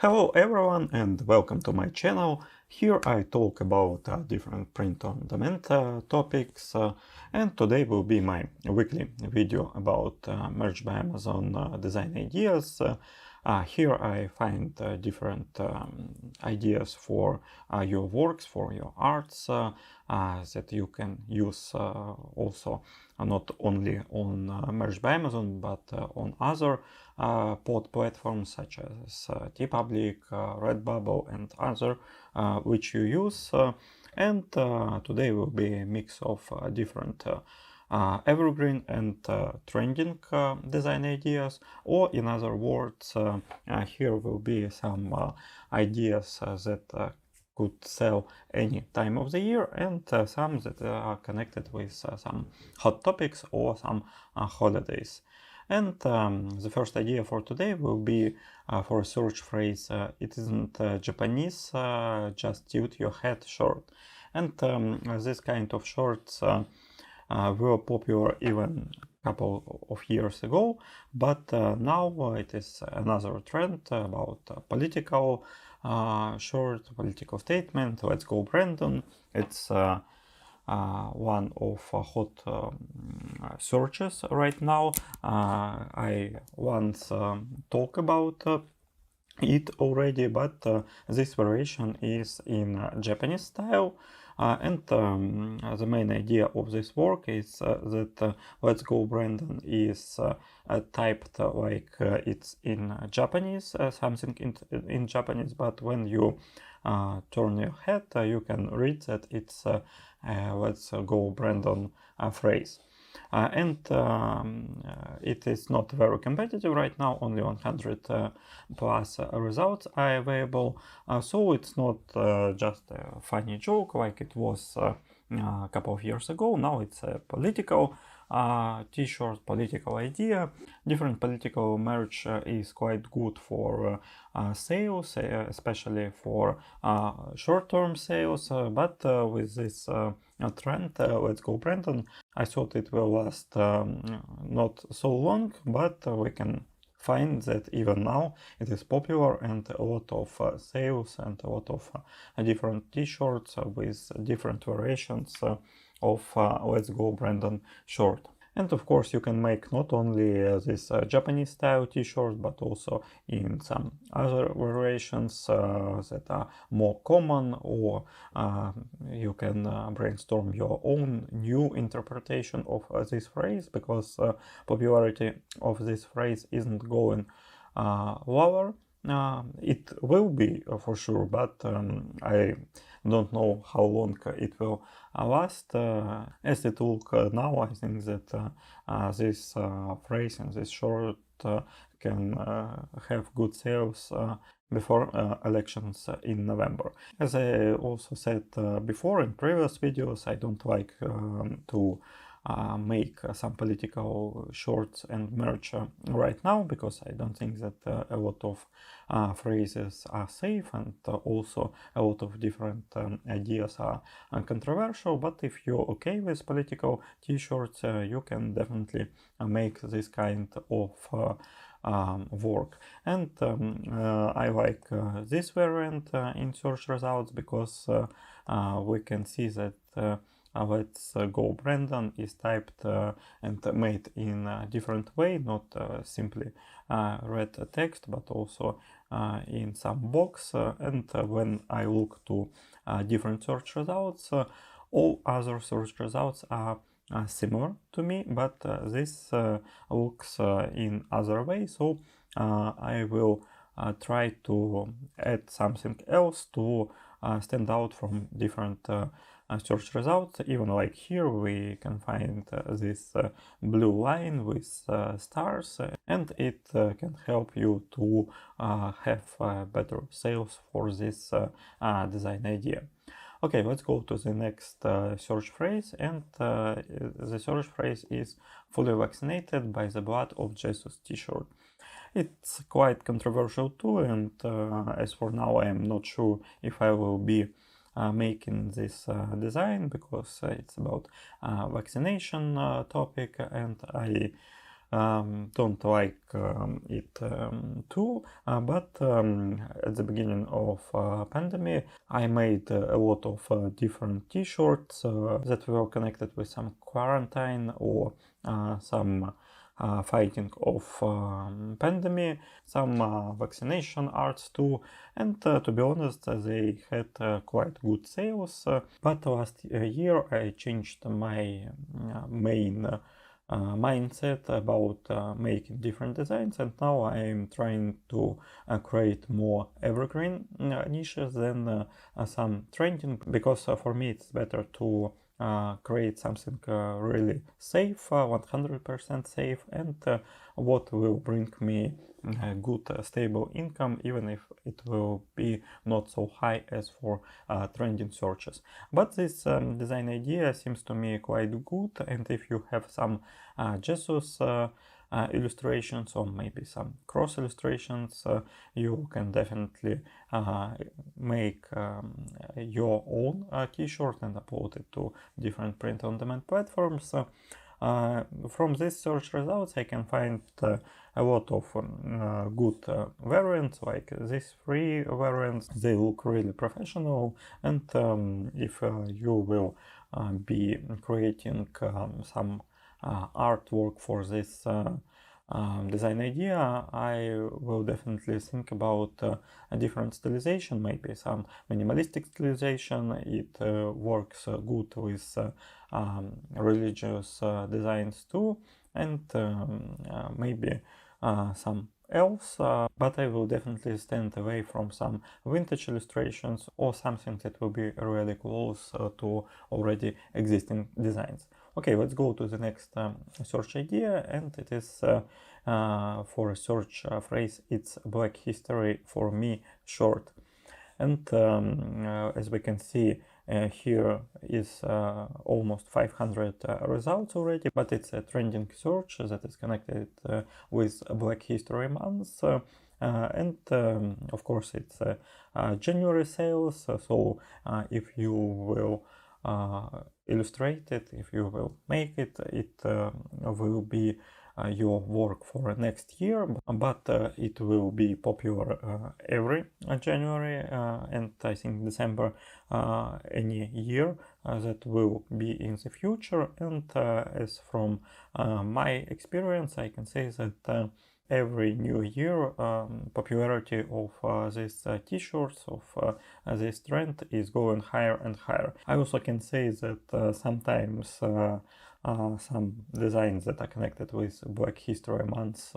Hello everyone and welcome to my channel. Here I talk about different print-on-demand topics, and today will be my weekly video about Merge by Amazon design ideas. Here I find different ideas for your works, for your arts, that you can use also not only on Merge by Amazon but on other pod platforms such as TeePublic, Redbubble and other which you use. And today will be a mix of different evergreen and trending design ideas, or in other words, here will be some ideas that could sell any time of the year, and some that are connected with some hot topics or some holidays. And the first idea for today will be for a search phrase, it isn't Japanese, just tilt your head short. And this kind of shorts were popular even a couple of years ago, but now it is another trend about political short, political statement. Let's go, Brandon. It's one of hot searches right now. I once talked about it already, but this variation is in Japanese style. And the main idea of this work is that Let's Go Brandon is typed like it's in Japanese, something in Japanese, but when you turn your head, you can read that it's Let's Go Brandon phrase. And it is not very competitive right now, only 100 plus results are available, so it's not just a funny joke like it was a couple of years ago. Now it's a political t-shirt, political idea. Different political merch is quite good for sales, especially for short-term sales, but with this trend, Let's Go Brandon, I thought it will last not so long, but we can find that even now it is popular, and a lot of sales and a lot of different t-shirts with different variations of Let's Go Brandon short. And of course you can make not only this Japanese style t-shirt, but also in some other variations that are more common, or you can brainstorm your own new interpretation of this phrase, because popularity of this phrase isn't going lower. It will be for sure, but I don't know how long it will last. As it looks now, I think that this phrase and this short can have good sales before elections in November. As I also said before in previous videos, I don't like to make some political shorts and merch right now, because I don't think that a lot of phrases are safe, and also a lot of different ideas are controversial. But if you're okay with political t-shirts, you can definitely make this kind of work. And I like this variant in search results, because we can see that Let's Go Brandon is typed and made in a different way, not simply red text, but also in some box. And when I look to different search results, all other search results are similar to me, but this looks in other way. So I will try to add something else to stand out from different search results. Even like here we can find this blue line with stars, and it can help you to have better sales for this design idea. Okay, let's go to the next search phrase, and the search phrase is fully vaccinated by the blood of Jesus t-shirt. It's quite controversial too, and as for now I am not sure if I will be making this design, because it's about vaccination topic, and I don't like it too, but at the beginning of pandemic I made a lot of different t-shirts that were connected with some quarantine or some fighting of pandemic, some vaccination arts too, and to be honest they had quite good sales, but last year I changed my main mindset about making different designs, and now I'm trying to create more evergreen niches than some trending, because for me it's better to create something really safe, 100% safe, and what will bring me a good stable income, even if it will be not so high as for trending searches. But this design idea seems to me quite good, and if you have some Jesus illustrations or maybe some cross illustrations, you can definitely make your own t-shirt and upload it to different print-on-demand platforms. From these search results I can find a lot of good variants, like these 3 variants. They look really professional, and if you will be creating some artwork for this design idea, I will definitely think about a different stylization, maybe some minimalistic stylization. It works good with religious designs too, and maybe some else, but I will definitely stand away from some vintage illustrations or something that will be really close to already existing designs. Okay, let's go to the next search idea, and it is for a search phrase, it's Black History for Me short. And as we can see, here is almost 500 results already, but it's a trending search that is connected with Black History Month. And of course it's January sales, so if you will illustrate it, if you will make it, it will be your work for next year, but it will be popular every January and I think December any year that will be in the future. And as from my experience, I can say that every new year popularity of these t-shirts, of this trend is going higher and higher. I also can say that sometimes some designs that are connected with Black History Month,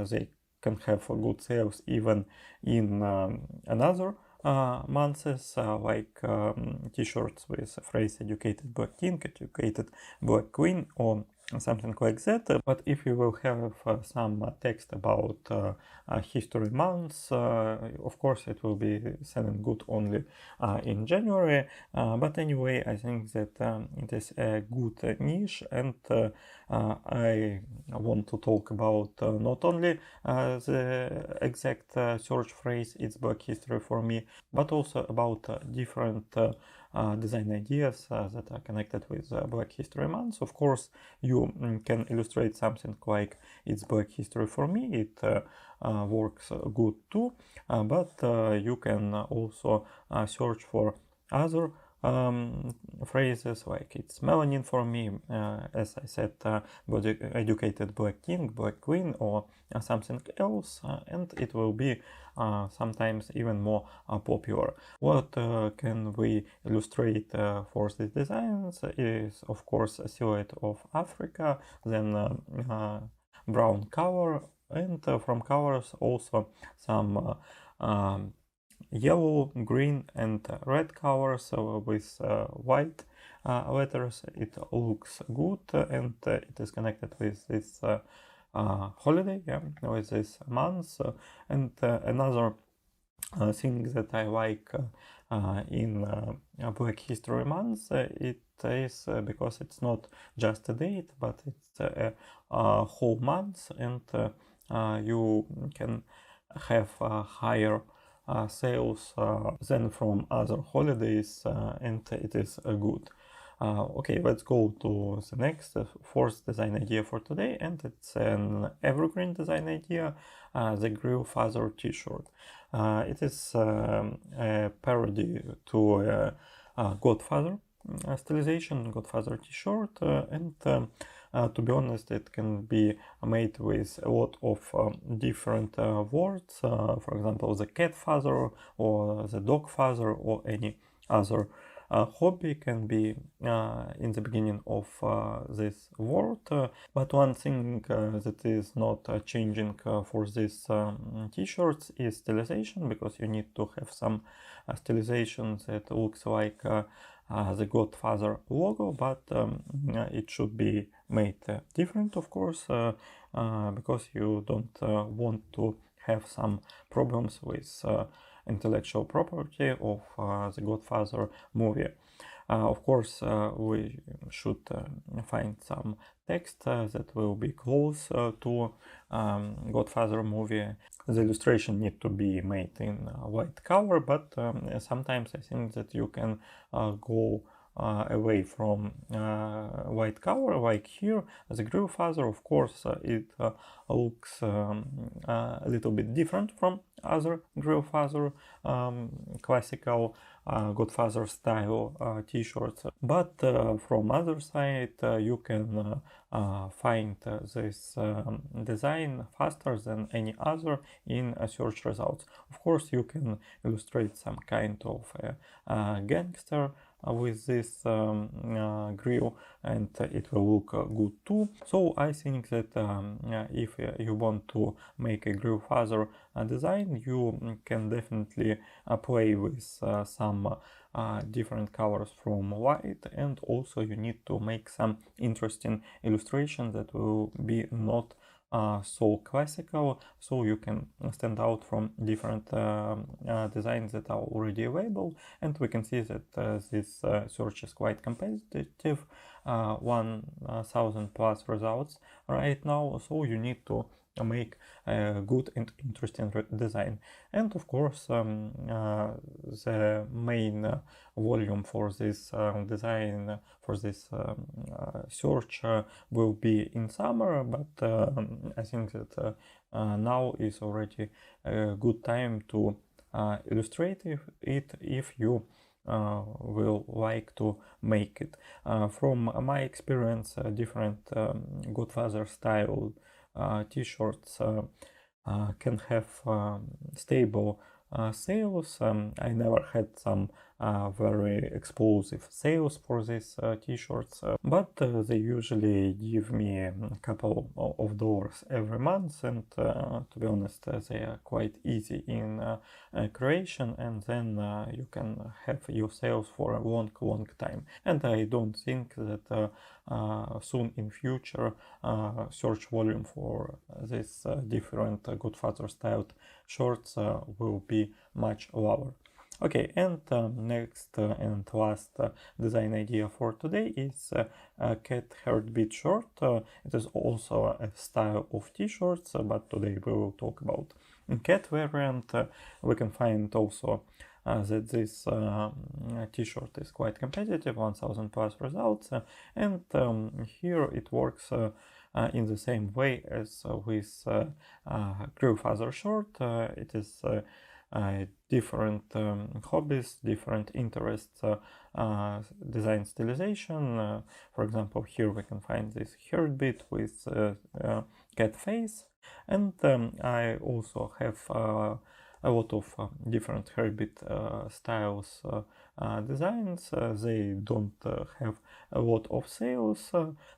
they can have good sales even in another months, like t-shirts with a phrase educated Black King, educated Black Queen, or something like that. But if you will have some text about history months, of course it will be selling good only in January, but anyway I think that it is a good niche, and I want to talk about not only the exact search phrase it's Black History for Me, but also about different design ideas that are connected with Black History Month. Of course, you can illustrate something like it's Black History for Me. It works good too, but you can also search for other phrases like it's melanin for me, as I said, educated Black King, Black Queen, or something else, and it will be sometimes even more popular. What can we illustrate for these designs is of course a silhouette of Africa, then brown color, and from colors also some yellow, green and red colors with white letters. It looks good, and it is connected with this holiday, with this month. And another thing that I like in Black History Month, it is because it's not just a date, but it's a whole month, and you can have higher sales than from other holidays, and it is good. Okay, let's go to the next fourth design idea for today, and it's an evergreen design idea, the Grill Father t-shirt. It is a parody to Godfather stylization, Godfather t-shirt, and to be honest, it can be made with a lot of different words, for example, the cat father or the dog father or any other hobby can be in the beginning of this word, but one thing that is not changing for these t-shirts is stylization, because you need to have some stylization that looks like the Godfather logo, but it should be made different, of course, because you don't want to have some problems with intellectual property of the Godfather movie. Of course, we should find some text that will be close to Godfather movie. The illustration need to be made in white color, but sometimes I think that you can go away from white color, like here. The Grill Father, of course, it looks a little bit different from other Grill Father classical Godfather style t-shirts, but from other side you can find this design faster than any other in search results. Of course, you can illustrate some kind of gangster with this grill, and it will look good too. So I think that if you want to make a Grill Father design, you can definitely play with some different colors from white, and also you need to make some interesting illustrations that will be not so classical, so you can stand out from different designs that are already available. And we can see that this search is quite competitive, 1000 plus results right now, so you need to make a good and interesting design. And of course, the main volume for this design, for this search will be in summer, but I think that now is already a good time to illustrate it if you will like to make it. From my experience, different Godfather style t-shirts can have stable sales. I never had some very explosive sales for these t-shirts, but they usually give me a couple of dollars every month, and to be honest, they are quite easy in creation, and then you can have your sales for a long time. And I don't think that soon in future search volume for this different Godfather styled shorts will be much lower. Okay, and next and last design idea for today is a cat heartbeat shirt. It is also a style of t-shirts, but today we will talk about cat variant. We can find also that this t-shirt is quite competitive, 1000 plus results, and here it works in the same way as with Grill Father shirt. It is different hobbies, different interests, design stylization. For example, here we can find this heartbeat with cat face, and I also have a lot of different heartbeat styles designs. They don't have a lot of sales,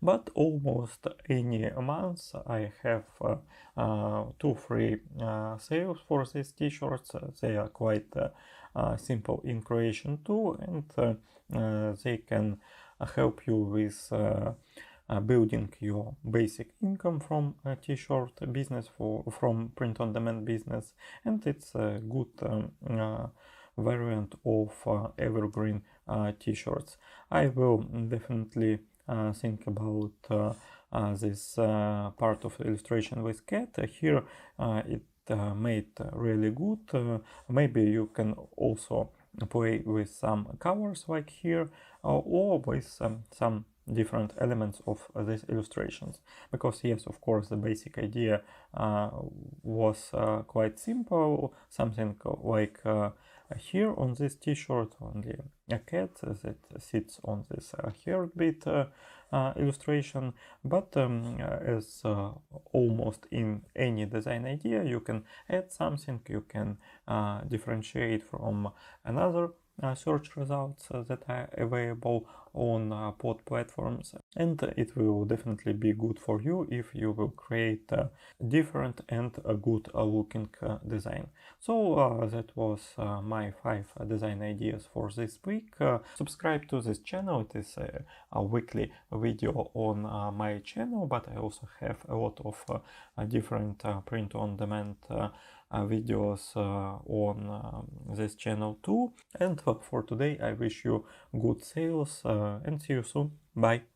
but almost any month I have 2-3 sales for these t-shirts. They are quite simple in creation too, and they can help you with building your basic income from a t-shirt business, from print-on-demand business, and it's a good variant of evergreen t-shirts. I will definitely think about this part of illustration with cat. Here it made really good. Maybe you can also play with some colors like here, or with some different elements of these illustrations. Because yes, of course, the basic idea was quite simple, something like here on this t-shirt only a cat that sits on this heartbeat illustration, but as almost in any design idea, you can add something, you can differentiate from another search results that are available on pod platforms, and it will definitely be good for you if you will create a different and a good looking design. So that was my 5 design ideas for this week. Subscribe to this channel. It is a weekly video on my channel, but I also have a lot of different print-on-demand videos on this channel too. And for today I wish you good sales and see you soon. Bye.